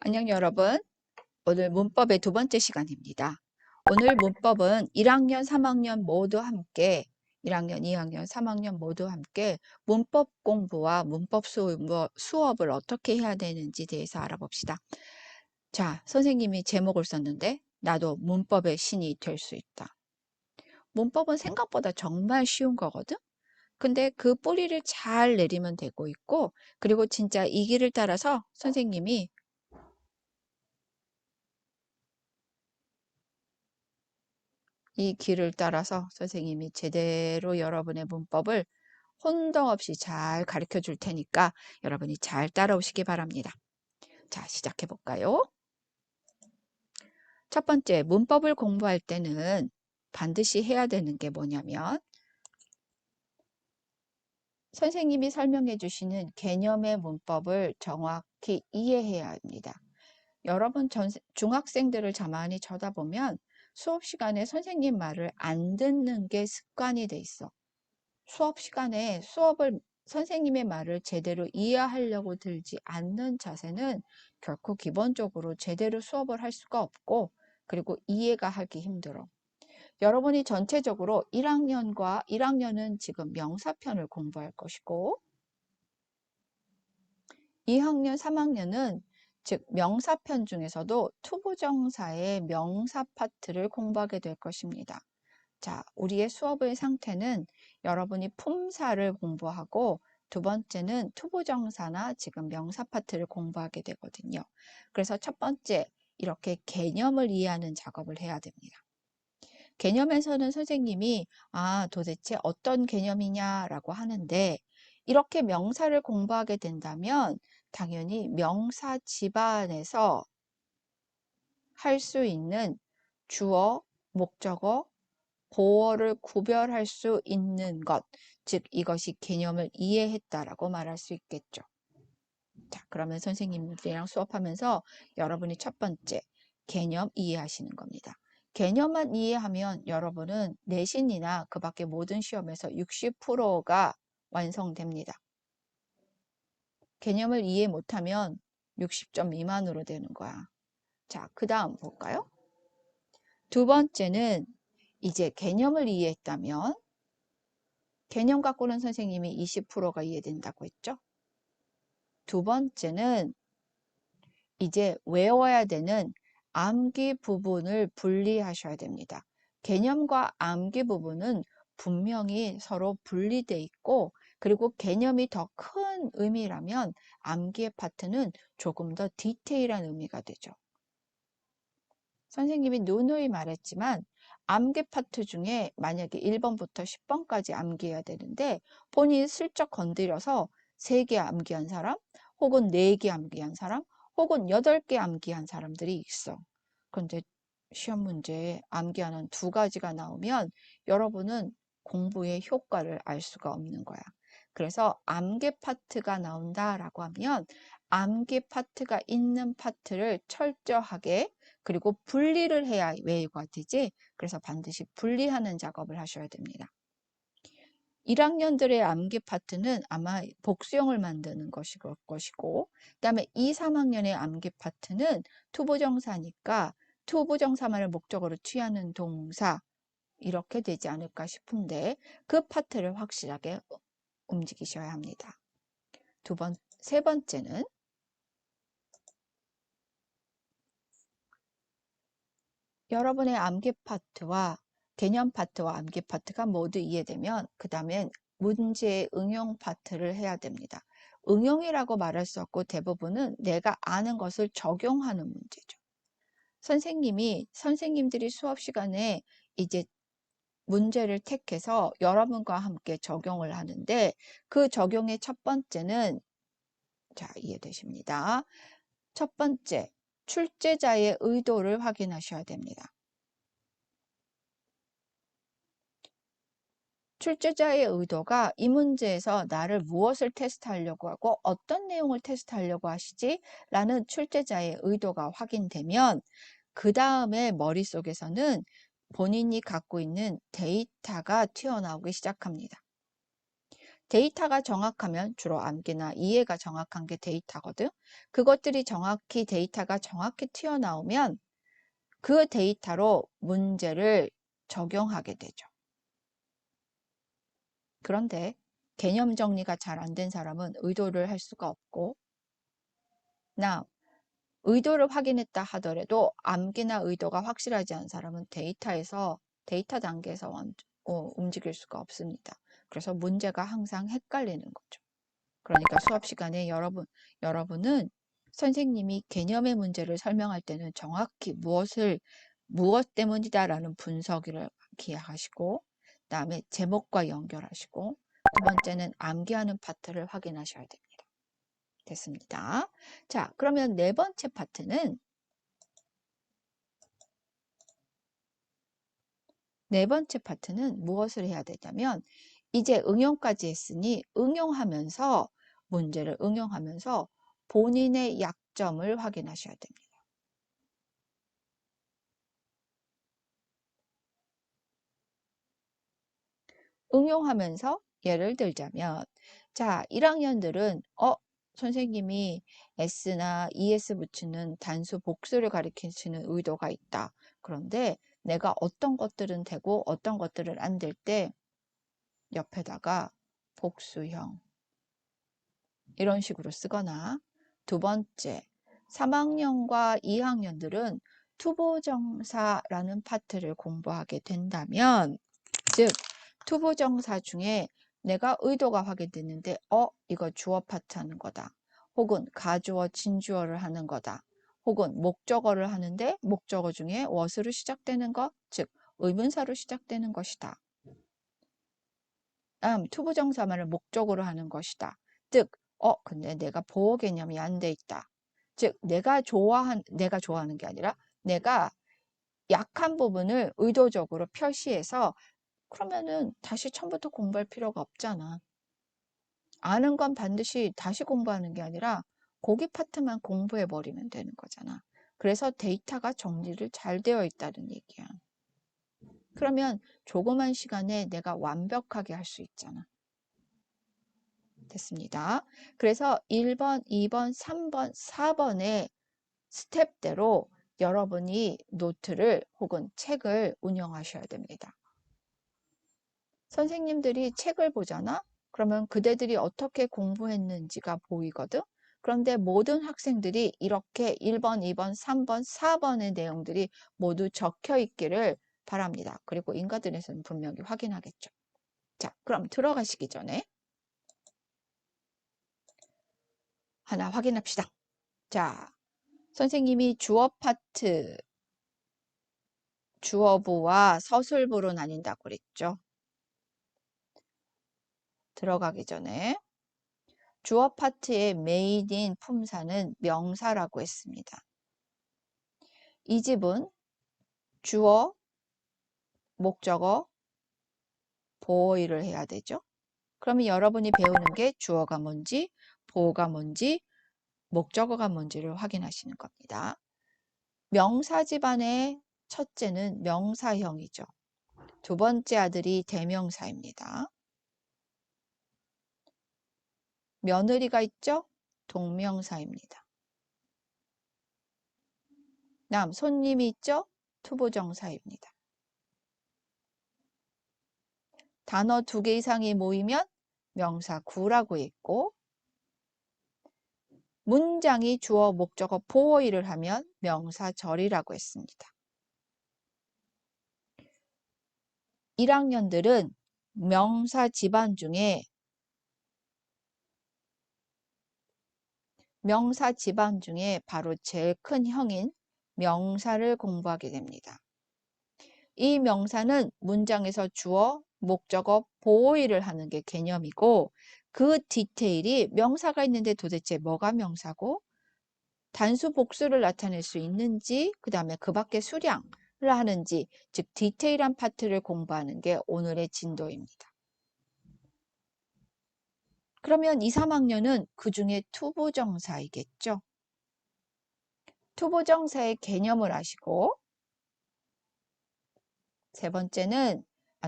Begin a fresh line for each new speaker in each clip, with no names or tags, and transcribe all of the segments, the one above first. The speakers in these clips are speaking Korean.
안녕 여러분. 오늘 문법의 두 번째 시간입니다. 오늘 문법은 1학년, 3학년 모두 함께 1학년, 2학년, 3학년 모두 함께 문법 공부와 문법 수업을 어떻게 해야 되는지 대해서 알아봅시다. 자, 선생님이 제목을 썼는데 나도 문법의 신이 될 수 있다. 문법은 생각보다 정말 쉬운 거거든. 근데 그 뿌리를 잘 내리면 되고 있고, 그리고 진짜 이 길을 따라서 선생님이 이 길을 따라서 선생님이 제대로 여러분의 문법을 혼동 없이 잘 가르쳐 줄 테니까 여러분이 잘 따라오시기 바랍니다. 자, 시작해 볼까요? 첫 번째, 문법을 공부할 때는 반드시 해야 되는 게 뭐냐면 선생님이 설명해 주시는 개념의 문법을 정확히 이해해야 합니다. 여러분 중학생들을 가만히 쳐다보면 수업 시간에 선생님 말을 안 듣는 게 습관이 돼 있어. 수업 시간에 선생님의 말을 제대로 이해하려고 들지 않는 자세는 결코 기본적으로 제대로 수업을 할 수가 없고, 그리고 이해가 하기 힘들어. 여러분이 전체적으로 1학년은 지금 명사편을 공부할 것이고, 2학년, 3학년은 즉 명사편 중에서도 투부정사의 명사 파트를 공부하게 될 것입니다. 자, 우리의 수업의 상태는 여러분이 품사를 공부하고 두 번째는 투부정사나 지금 명사 파트를 공부하게 되거든요. 그래서 첫 번째, 이렇게 개념을 이해하는 작업을 해야 됩니다. 개념에서는 선생님이 도대체 어떤 개념이냐라고 하는데, 이렇게 명사를 공부하게 된다면 당연히 명사 집안에서 할 수 있는 주어, 목적어, 보어를 구별할 수 있는 것, 즉 이것이 개념을 이해했다라고 말할 수 있겠죠. 자, 그러면 선생님들이랑 수업하면서 여러분이 첫 번째 개념 이해하시는 겁니다. 개념만 이해하면 여러분은 내신이나 그 밖에 모든 시험에서 60%가 완성됩니다. 개념을 이해 못하면 60점 미만으로 되는 거야. 자, 그 다음 볼까요? 두 번째는 이제 개념을 이해했다면 개념 갖고는 선생님이 20%가 이해된다고 했죠. 두 번째는 이제 외워야 되는 암기 부분을 분리하셔야 됩니다. 개념과 암기 부분은 분명히 서로 분리돼 있고, 그리고 개념이 더 큰 의미라면 암기의 파트는 조금 더 디테일한 의미가 되죠. 선생님이 누누이 말했지만 암기 파트 중에 만약에 1번부터 10번까지 암기해야 되는데 본인이 슬쩍 건드려서 3개 암기한 사람, 혹은 4개 암기한 사람, 혹은 8개 암기한 사람들이 있어. 그런데 시험 문제에 암기하는 2가지가 나오면 여러분은 공부의 효과를 알 수가 없는 거야. 그래서 암기 파트가 나온다라고 하면 암기 파트가 있는 파트를 철저하게 그리고 분리를 해야 외우가 되지. 그래서 반드시 분리하는 작업을 하셔야 됩니다. 1학년들의 암기 파트는 아마 복수형을 만드는 것이고, 그 다음에 2, 3학년의 암기 파트는 투부정사니까 투부정사만을 목적으로 취하는 동사, 이렇게 되지 않을까 싶은데 그 파트를 확실하게 움직이셔야 합니다. 세 번째는 여러분의 암기 파트와 개념 파트와 암기 파트가 모두 이해되면 그 다음엔 문제의 응용 파트를 해야 됩니다. 응용이라고 말할 수 없고 대부분은 내가 아는 것을 적용하는 문제죠. 선생님들이 수업 시간에 이제 문제를 택해서 여러분과 함께 적용을 하는데 그 적용의 첫 번째는 자, 이해되십니다. 첫 번째, 출제자의 의도를 확인하셔야 됩니다. 출제자의 의도가 이 문제에서 나를 무엇을 테스트하려고 하고 어떤 내용을 테스트하려고 하시지? 라는 출제자의 의도가 확인되면 그 다음에 머릿속에서는 본인이 갖고 있는 데이터가 튀어나오기 시작합니다. 데이터가 정확하면 주로 암기나 이해가 정확한 게 데이터거든. 그것들이 정확히 데이터가 정확히 튀어나오면 그 데이터로 문제를 적용하게 되죠. 그런데 개념 정리가 잘 안 된 사람은 의도를 할 수가 없고, 나 의도를 확인했다 하더라도 암기나 의도가 확실하지 않은 사람은 데이터 단계에서 움직일 수가 없습니다. 그래서 문제가 항상 헷갈리는 거죠. 그러니까 수업 시간에 여러분은 선생님이 개념의 문제를 설명할 때는 정확히 무엇 때문이다라는 분석을 기하시고, 그다음에 제목과 연결하시고, 두 번째는 암기하는 파트를 확인하셔야 됩니다. 됐습니다. 자, 그러면 네 번째 파트는 무엇을 해야 되냐면, 이제 응용까지 했으니 문제를 응용하면서 본인의 약점을 확인하셔야 됩니다. 응용하면서 예를 들자면, 자, 1학년들은 선생님이 S나 ES 붙이는 단수 복수를 가리키시는 의도가 있다. 그런데 내가 어떤 것들은 되고 어떤 것들은 안 될 때 옆에다가 복수형 이런 식으로 쓰거나, 두 번째, 3학년과 2학년들은 투보정사라는 파트를 공부하게 된다면, 즉 투부정사 중에 내가 의도가 확인됐는데 이거 주어 파트 하는 거다. 혹은 가주어, 진주어를 하는 거다. 혹은 목적어를 하는데 목적어 중에 what으로 시작되는 것, 즉 의문사로 시작되는 것이다. 투부정사만을 목적으로 하는 것이다. 즉 근데 내가 보호 개념이 안 돼 있다. 즉 내가 좋아하는 게 아니라 내가 약한 부분을 의도적으로 표시해서, 그러면은 다시 처음부터 공부할 필요가 없잖아. 아는 건 반드시 다시 공부하는 게 아니라 거기 파트만 공부해 버리면 되는 거잖아. 그래서 데이터가 정리를 잘 되어 있다는 얘기야. 그러면 조그만 시간에 내가 완벽하게 할 수 있잖아. 됐습니다. 그래서 1번, 2번, 3번, 4번의 스텝대로 여러분이 노트를 혹은 책을 운영하셔야 됩니다. 선생님들이 책을 보잖아? 그러면 그대들이 어떻게 공부했는지가 보이거든? 그런데 모든 학생들이 이렇게 1번, 2번, 3번, 4번의 내용들이 모두 적혀 있기를 바랍니다. 그리고 인가들에서는 분명히 확인하겠죠. 자, 그럼 들어가시기 전에 하나 확인합시다. 자, 선생님이 주어 파트, 주어부와 서술부로 나뉜다고 그랬죠. 들어가기 전에 주어 파트의 메인인 품사는 명사라고 했습니다. 이 집은 주어, 목적어, 보어일을 해야 되죠. 그러면 여러분이 배우는 게 주어가 뭔지, 보어가 뭔지, 목적어가 뭔지를 확인하시는 겁니다. 명사 집안의 첫째는 명사형이죠. 두 번째 아들이 대명사입니다. 며느리가 있죠? 동명사입니다. 손님이 있죠? 투부정사입니다. 단어 2개 이상이 모이면 명사 구라고 있고, 문장이 주어, 목적어, 보어일을 하면 명사절이라고 했습니다. 1학년들은 명사 집안 중에 바로 제일 큰 형인 명사를 공부하게 됩니다. 이 명사는 문장에서 주어, 목적어, 보어일을 하는 게 개념이고, 그 디테일이 명사가 있는데 도대체 뭐가 명사고, 단수 복수를 나타낼 수 있는지, 그 다음에 그 밖에 수량을 하는지, 즉 디테일한 파트를 공부하는 게 오늘의 진도입니다. 그러면 2, 3학년은 그 중에 투부정사이겠죠. 투부정사의 개념을 아시고,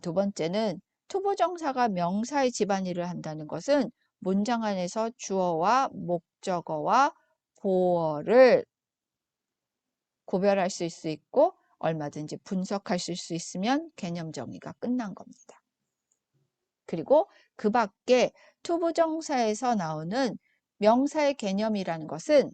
두 번째는 투부정사가 명사의 집안일을 한다는 것은 문장 안에서 주어와 목적어와 보어를 구별할 수 있고 얼마든지 분석할 수 있으면 개념 정의가 끝난 겁니다. 그리고 그 밖에 투부정사에서 나오는 명사의 개념이라는 것은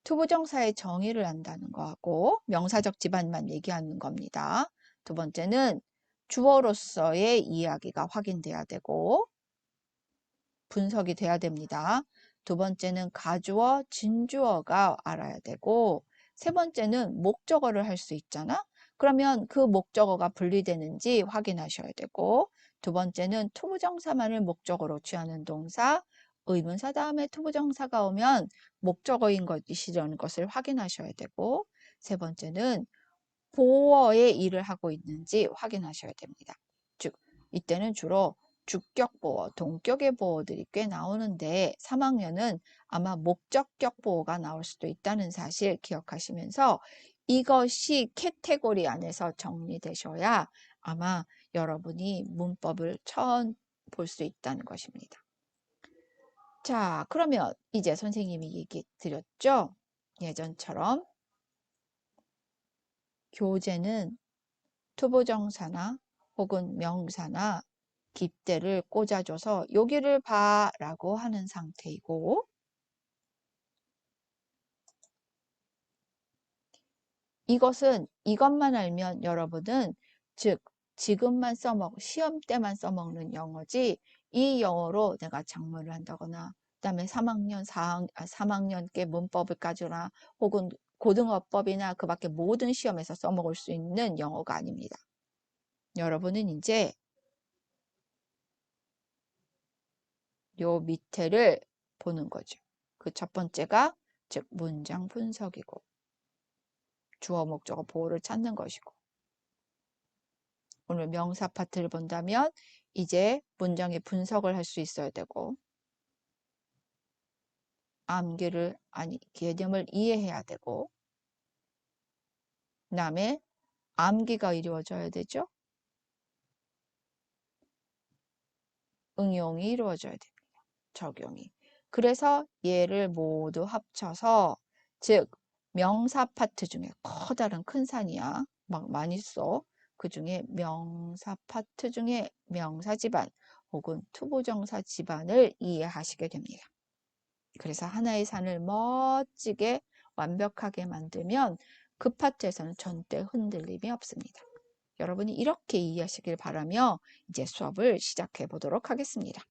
투부정사의 정의를 한다는 거하고 명사적 집안만 얘기하는 겁니다. 두 번째는 주어로서의 이야기가 확인돼야 되고 분석이 돼야 됩니다. 두 번째는 가주어, 진주어가 알아야 되고 세 번째는 목적어를 할 수 있잖아. 그러면 그 목적어가 분리되는지 확인하셔야 되고 두 번째는 투부정사만을 목적어로 취하는 동사, 의문사 다음에 투부정사가 오면 목적어인 것이라는 것을 확인하셔야 되고 세 번째는 보어의 일을 하고 있는지 확인하셔야 됩니다. 즉 이때는 주로 주격 보어, 동격의 보어들이 꽤 나오는데 3학년은 아마 목적격 보어가 나올 수도 있다는 사실 기억하시면서 이것이 카테고리 안에서 정리되셔야 아마 여러분이 문법을 처음 볼 수 있다는 것입니다. 자, 그러면 이제 선생님이 얘기 드렸죠? 예전처럼 교재는 투부정사나 혹은 명사나 깃대를 꽂아줘서 여기를 봐 라고 하는 상태이고 이것만 알면 여러분은 즉 지금만 시험 때만 써먹는 영어지 이 영어로 내가 작문을 한다거나 그다음에 3학년께 문법을 까주나 혹은 고등어법이나 그 밖에 모든 시험에서 써먹을 수 있는 영어가 아닙니다. 여러분은 이제 요 밑에를 보는 거죠. 그 첫 번째가 즉 문장 분석이고 주어 목적어 보호를 찾는 것이고 오늘 명사 파트를 본다면 이제 문장의 분석을 할 수 있어야 되고 개념을 이해해야 되고 그 다음에 암기가 이루어져야 되죠. 응용이 이루어져야 됩니다. 적용이. 그래서 얘를 모두 합쳐서 즉 명사 파트 중에 커다란 큰 산이야. 막 많이 써. 그 중에 명사 파트 중에 명사 집안 혹은 투부정사 집안을 이해하시게 됩니다. 그래서 하나의 산을 멋지게 완벽하게 만들면 그 파트에서는 절대 흔들림이 없습니다. 여러분이 이렇게 이해하시길 바라며 이제 수업을 시작해 보도록 하겠습니다.